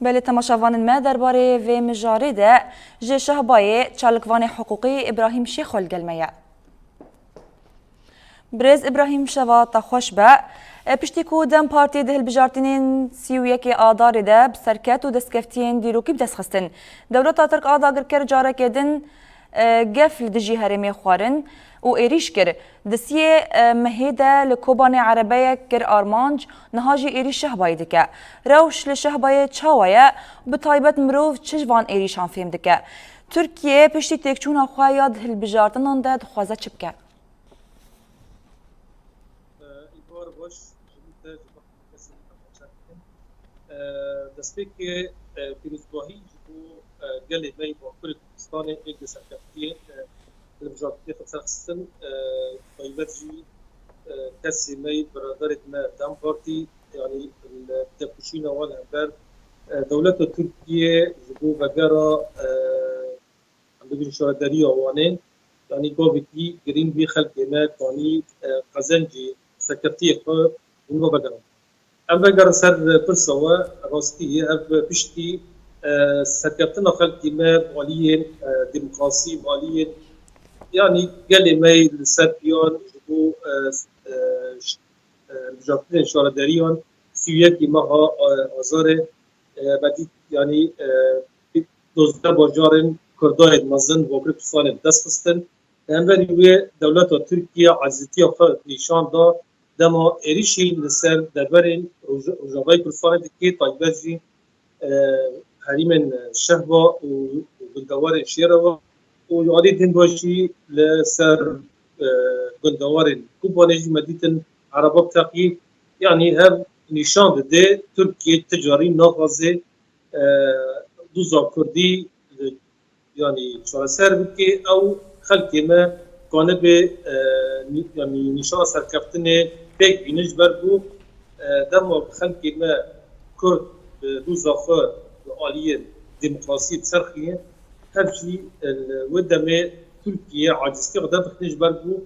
بله تماشاوان ما درباره و مجاری ده جه شهبای چالکوان حقوقی ابراهیم شیخ الگلمیه برز ابراهیم شوا تخوش به پشتی کو دم پارتی ده البجارتنین سیویک آدار ده بسرکت و دستکفتین دیروکی بدست خستن دولت ترک آداگر کر جاره کدن قفل دجی هرمی خوارن و ایریش کر دسیه مهیده لکوبان عربیه کر آرمانج نهاجی ایریش شهبای دکه روش لشهبای چاویه بطایبت مروف چجوان ایریشان فهم دکه ترکیه پشتی تکچون آخواه ده البجارتنان ده دخوازه چبکه باش دسته که پیروزگاهی جو گلی می با کل کردستان یک سرکفتی البجارتی خصوصاً بایوجی کسی می برادر ما دم پارتی یعنی التپوشین اول همبر دولت ترکیه جو بگرا عندهم شهرداری آوانين يعني قابتي جرين بي خلق ما كاني قزنجي سكرتي خو إنه بدنا أما جر سر برسوا راستي أب بشتي سكرتنا خلق ما بالين ديمقراطي بالين يعني قال ما السربيان جو جابتين شهرداريان سويتي معها آزار بدي يعني دوزده باجارن کردای مزن وابر سال دست خستن امروزی و دولت ترکیه عزیزی خود نشان داد دما ایریشی لسر دربارین روزهای کردستان دیگه تایبازی حریم شهوا و گندوار شیروا و یادی دین باشی لسر گندوار کوبانجی مدیتن عرباب تقیی یعنی هم نشان ده ترکیه تجاری نافذه دوزا کردی يعني شراسر بكي او خلقي ما كان به يعني نشان سركفتنه بيك بينج بربو دم خلقي ما كرد دوزاخه آلية ديمقراطية بسرخية هبجي ودمه تركيا عاجزتي قدام بخنج بربو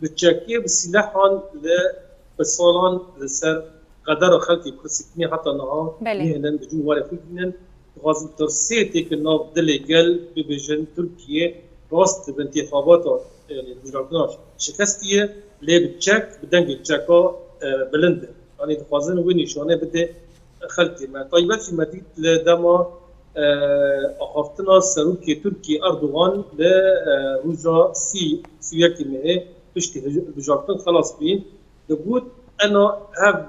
بتشاكيه بالسلاحان لبسالان لسر قدر خلقي كرسكني حتى نهار مهنا بجو وارا فينا غازم ترسيتي كنا دليجل ببجن تركيا راست بانتخابات يعني مجربناش شكستيه لي بتشك بدنج تشاكا بلند يعني تخازن وين نشانه بده خلتي ما طيبش مديد لدما اخفتنا سروكي تركي اردوغان لروجا سياكي مه بشتي بجارتن خلاص بين دبوت انا هاف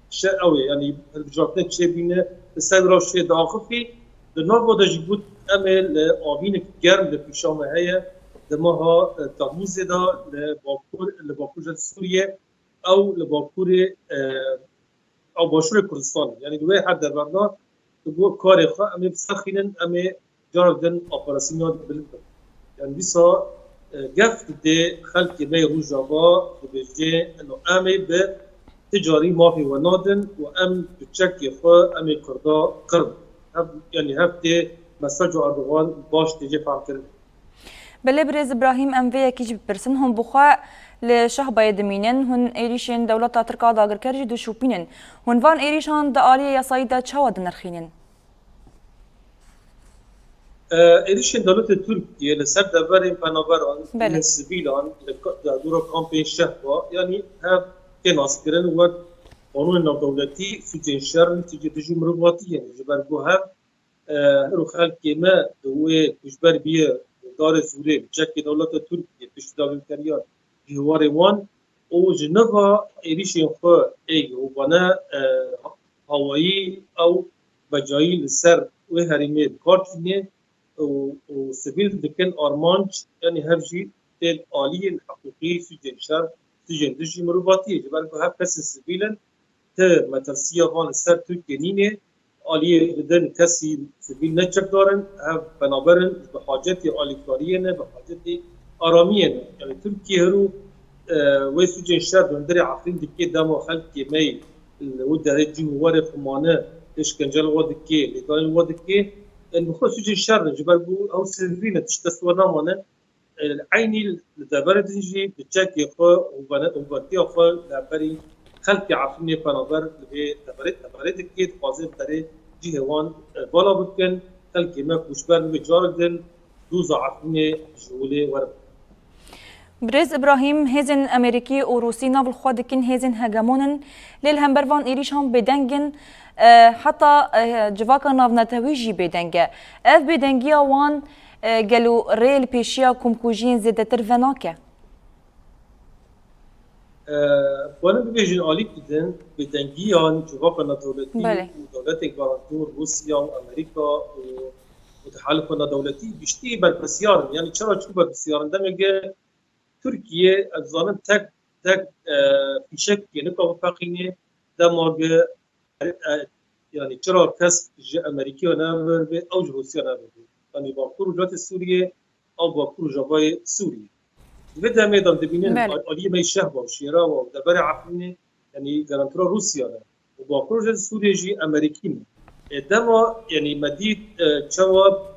شقوي يعني بجارتن تشبينه سر روشی داخلی دنبال بود جبوت امل آبین گرم لپیشام هیا دماها تموز دا لباکور سوریه او لباکور او باشور کردستان یعنی دوی حد در برنا دو کار خواه امی بسخینن امی جاردن آپاراسیونات بلند یعنی بیسا گفت ده خلق می روزاوا بجه انو امی به تجاری مافی و نادن و ام بچکی خو ام کردا قرب يعني هفته مساج اردوغان باش تيجي فاكر بله برز ابراهيم ام في كيجي برسن هم بخوا لشهبه يدمينن هن ايريشن دولت تركا داگر کرجي دو شوبينن هن وان ايريشان دا آلية يسايدا چاود نرخينن ايريشن دولت تركيا لسر دبرين بنابران السبيلان دورا كامبين شهبه يعني هف كناس كرن و قانون الدولتي سجن شر نتيجة جمهورية يعني جبر بوها رو خلق ما هو جبر بيه دار زوري بجك دولة تركيا بشتغل كريان جوار وان او جنبها ايريش ينخو اي وبنا هوائي او بجاي لسر وهرمي كارتيني و سبيل دكن ارمانج يعني هرجي تل آلي الحقوقي سجن شر سجن جمهورية جبر بوها بس سبيلا مترسيه هان سر ترکیه آلی بدن کسی سبیل نچک دارن هم بنابراین به حاجت آلیکاریه نه به حاجت آرامیه نه یعنی ترکیه رو ویسو جن شهر دندر عقلین دکی دم خلقی می و در جمهوری خمانه اشکنجل و دکی لگان و دکی المخصوص جن شهر جبر بو او سرینه تشتسوا نمانه عینی لدبر دنجی بچکی خو و بناتی خو لبری خلق عفني بنابر به تبرد كيد قاضي تري جهوان بالا بكن خلق ما كوشبر بجاردن دوز عفني جولي ورب. برز ابراهیم هزن امریکی و روسی ناول خود کن هزن هجمونن لیل هم بروان ایریش هم بدنگن حتی جواکا ناو نتویجی بدنگه اف بدنگی وان گلو ریل پیشیا کمکوژین زیده تر وناکه وانا ببیجن آلی کدن بدنگیان جواکا دولتی و دولت گارانتور روسیا و امریکا و متحالفنا دولتی بیشتی بر بسیارن یعنی چرا بر بسیارن دمگه تركيا الظالم تك فيشك ينقى وفاقيني دماغ يعني ترى كاس امريكي ونامر او روسيا نامر يعني باكور جات سوريا او باكور جاباي سوريا بدا ميدان دبينين علي ما يشهب وشيرا ودبر عفني يعني جرانترا روسيا وباكور جات سوريا جي امريكي دما يعني مديد جواب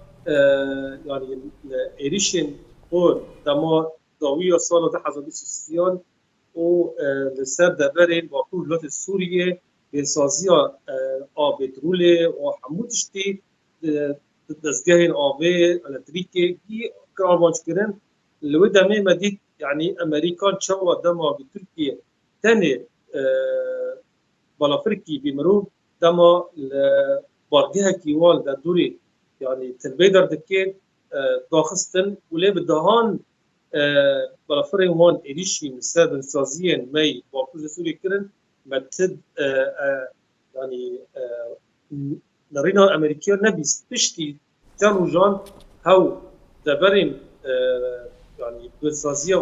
يعني ايريشن اور دما داوی سال 2023 و لسر دبرین با دولت سوریه به سازی آب پترول و حمودشتی دستگاه آب الکتریکی کی کارمانج کردن لو دمی مدید یعنی امریکان چوا دما به ترکیه تنه بالافرکی بیمرو دما بارگه کیوال در دوری یعنی تلبیدر دکه داخستن ولی بدهان بالافرين وان إليشي مسابن سازيا ماي وكل سوري كرن متد يعني نرينا أمريكيا نبي تشتي كانوا جان هاو دبرين يعني بالسازيا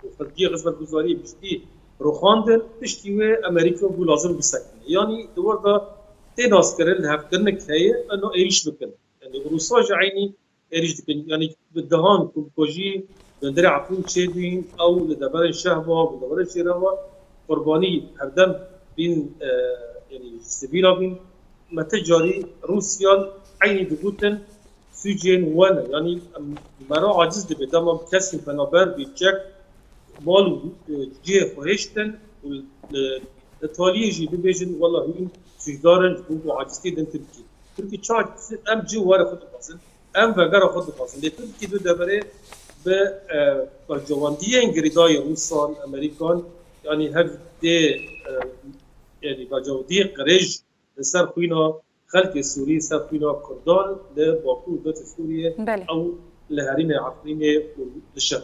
وفرقية غزبة الجزائرية بشتي روخاندن تشتي وأمريكا بلازم بسكن يعني دور دا تناس كرن هفتنك هي أنه إيش بكن يعني روسا جعيني إيش بكن يعني بالدهان كوجي دندري عفون شيدين او لدبر الشهبه ولدبر الشيروا قرباني هردم بين يعني سبيلا بين متجاري روسيا عين دبوتن سجن وانا يعني مرا عاجز دي بدم كسي فنابر بيتشك مالو جي فهشتن والتاليه جي بيجن والله هين سجدارن بو عاجزتي دن تركي تشارج ام جي ورا خد فاصل ام فقره خد فاصل تركي دو دبره به جواندی انگریدای روسان امریکان یعنی هر ده یعنی با جواندی قرج سر خوینا خلق سوری سر خوینا کردان ل باکو دولت سوریه او لهرین عقلین لشب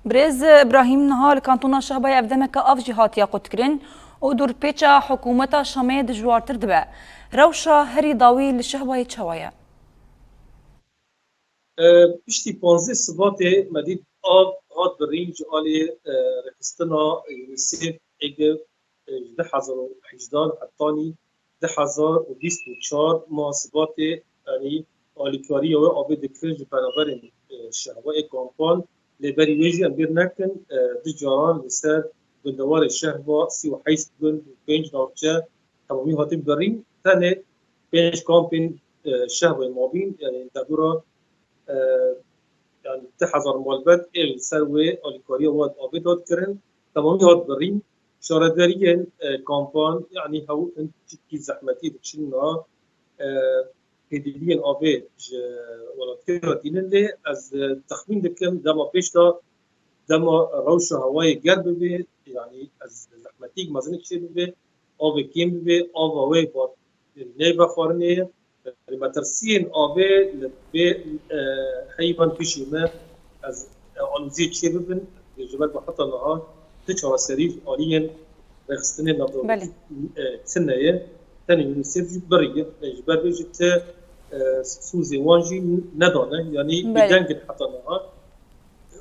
برز ابراهیم نهال کانتونا شهبای افدمک اف جهات یا قطکرین و دور پیچا حکومت شامید جوارتر دبه روشا هری داوی لشهبای چوایا پشتی 15 سبات مدید آب هات برینج آلی رخستنا یونیسف اگه 2018 حتانی 2024 ما سبات یعنی آلیکاری و آب دکرج برابر شهوای کامپان لبری ویجی امبیر نکن دجاران لسر بندوار شهوا 38 گند و 5 نارچه تمامی هاتی برین تنه 5 کامپین شهوای مابین یعنی دورا يعني 1000 مولبات السروي الكوريا واد ابيض كرن تمامي هاد برين شارداريين كامبان يعني هو انت كي زحمتي تشنا هديين ابي ولا كيرتين اللي از تخمين دكم دما بيشتا دما روش هواي قرب بي يعني از زحمتي مازن كشي بي ابي كيم بي ابي با نيبا خورنيه مترسين آبه لبه حيوان فيشي ما از آلوزی چه ببین جبال بحط نها تجار سريف آليا رخصتني نظر سنة تاني يونيسيف برية جبال بيجت سوزي وانجي ندانه يعني بدنج حتى نها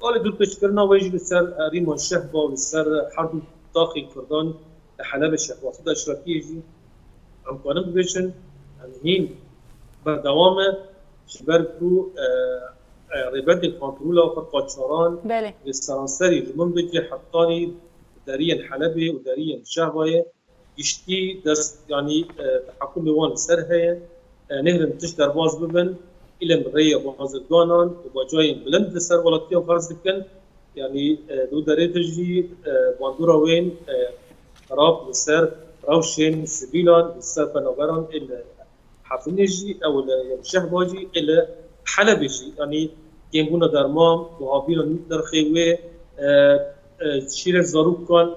آل دول بشكرنا ويجي لسر ريمان شهبة ولسر حرب داخل كردان لحلب الشهبة صدا اشراكي يجي عم كانوا بيجن هين بردوامه شبركو رباط الكنترول وقاچاران السرانسري جمن بيجي حطاني داريا حلبي وداريا شهبايه يشتي دست يعني تحكم وان سرها نهر تش درباز ببن الى مريه بازدگانان وباجاي بلند سر ولاتيا فرض دكن يعني دو دري تجي باندورا وين خراب لسر روشن سبيلان لسر بنوبران إلى حفنجي أو الشهباجي إلى حلبجي يعني ينبونا درمام مهابين درخيوه شیر زاروب کن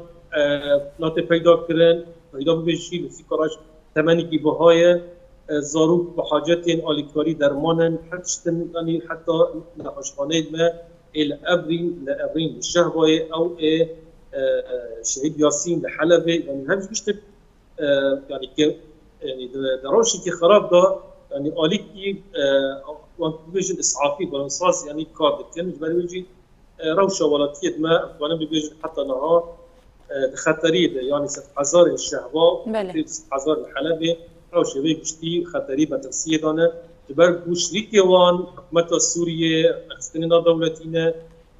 نات پیدا کردن پیدا بشی لسی کارش تمنی کی بهای زاروب به حاجت این آلیکاری درمانن حتی نخاشخانه ما الابرین الشهبای او شهید یاسین لحلبه يعني همش بيشتغل يعني يعني دروشي كي خراب ده يعني آلیکی وان بيجي اسعافي بالانصاص يعني كارد كان جبري يجي روشة ولاتيت ما وانا بيجي حتى نهار خطري يعني 6000 الشهباء 6000 الحلبة روشة بيجي خطري بترسيه دانا جبر شريكي وان حكومة سوريا أخستنا دولتنا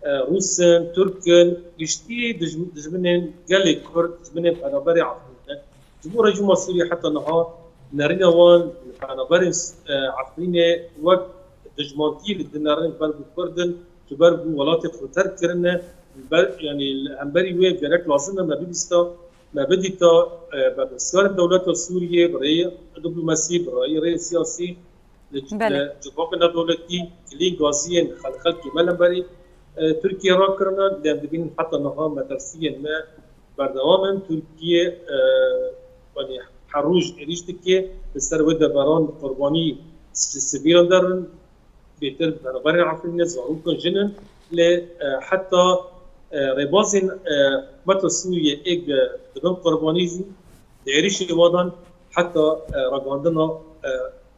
روسن تركن يشتي دجمنن قال كرد دجمنن بنابري عفرين جمهور جمهور سوريا حتى نهار نارينا وان بنابري عفرين وقت دجمانتي للدنارين بلغو كردن تبرجو ولات خطر كرنا يعني الأنباري وين جرك لازمنا ما بيستا ما بدي تا بسكار الدولة السورية برأي دبلوماسي برأي رأي سياسي لجبابنا دولتي كلين غازيين خلق كمال أنباري تركيا راكرنا لأن دبين حتى نهار مدرسيا ما بردوام تركيا يعني حروج ريشتكي بسر ودا بران قرباني سبيل درن بيتر بنابري عفرين زاروكن جنن حتى ربازن حكومة سوريا إيج بدون قربانيزي دعيريش وادن حتى رجعنا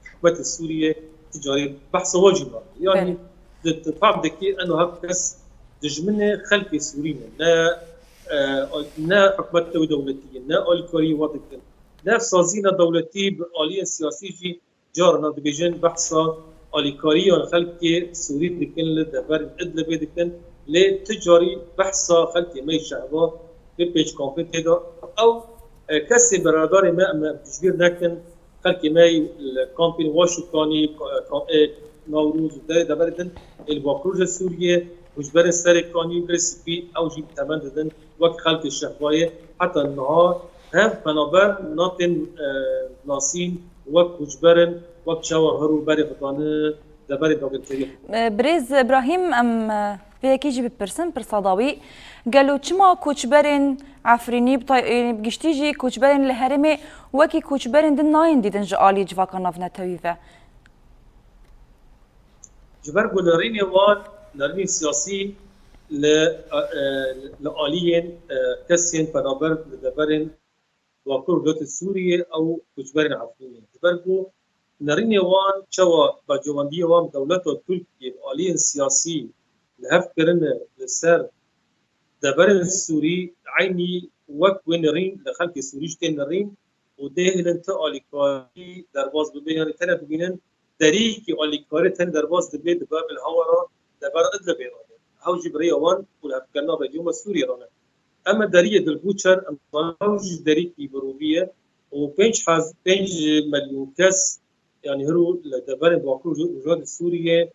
حكومة سوريا تجاري بحث واجبة يعني تفهم دكي أنه هكذا دجمنة خلق سوريين نا حكومة دولتية نا الكوري وادكن نا سازينا دولتي بآلية سياسية جارنا دبيجن بحثا آلیکاری و خلق سوری دکن لدبر ادلبه دکن لتجاری بحثا خلق می شعبا به پیچ کامپیت دا او کسی برادر ما تجبیر نکن خلق می کامپین واشوکانی نوروز دبر دن الباکروج سوریه وجبر سرکانی برسپی او جیب تمن دن وقت خلق شعبای حتی النهار هم بنابر ناتن ناسین وقت وجبرن وقت شاو هرو بري خطانه دبري دوغتري بريز ابراهيم ام بيكي جي بيرسن برصاداوي قالوا تشما كوتشبرين عفريني بقشتيجي كوتشبرين الهرمي وكي كوتشبرين دن ناين ديدن جالي جفاكا نافنا تويفا جبر قولريني وان نرمي سياسي لآليين كسين بنابر لدبرين واكور دوت سوريا او كوتشبرين عفريني جبر نرینی وان چوا با جواندی وان دولت و ترکیه آلین سیاسی لحف کرنه لسر دبر سوری عینی وقت و نرین لخلق سوریش تن نرین و ده هلنت آلیکاری درباز ببین یعنی تنه ببینن دری که آلیکاری تن درباز دبی دباب الهوا دبر ادل بیرانه هاوجی برای وان و لحف کرنا با جوم سوری رانه اما دری دلبوچر هاوجی دری کی بروبیه و 5 مليون کس يعني هرو لدبر باكو وجود سوريا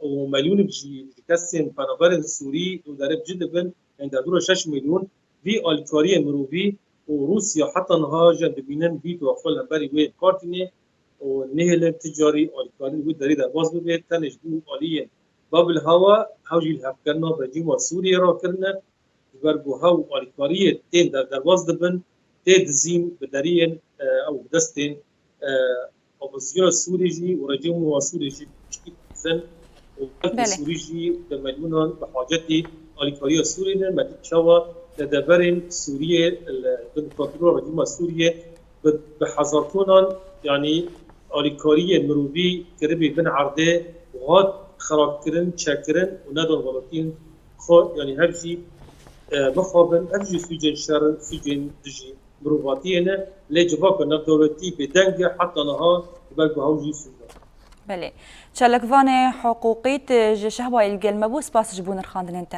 ومليون بجي كسين بنابر السوري ودرب جدا بن عند دور 6 مليون في الكوريا مروفي وروسيا حتى نهاجا ببينن بيت وقفل بري وين كارتيني ونهل التجاري الكوري ودري درباز بيت تنجدو آليا باب الهوا هاوجي الهفكرنا بجيم سوريا راكرنا بربو هاو الكوريا تين درباز دبن تدزين بدريين او بدستين اوبوزيون سوريجي ورجيم سوريجي زن سوريجي بمليون بحاجتي الكوريا سوريا ما تتشوا لدبرين سوريا بالكنترول رجيم سوريا بحظرتونا يعني الكوريا مروبي كربي بن عرضه وهاد خراكرن شاكرن وندون غلطين خو يعني هرجي مخابن هرجي سجن شر سجن دجي مروباتينا لجباك الدولتي بدنجة حتى نهار بلكو هاوجي سودا. بله. شلكفاني حقوقيت جشهبا الجل مبوس باس جبون الخاندن انت.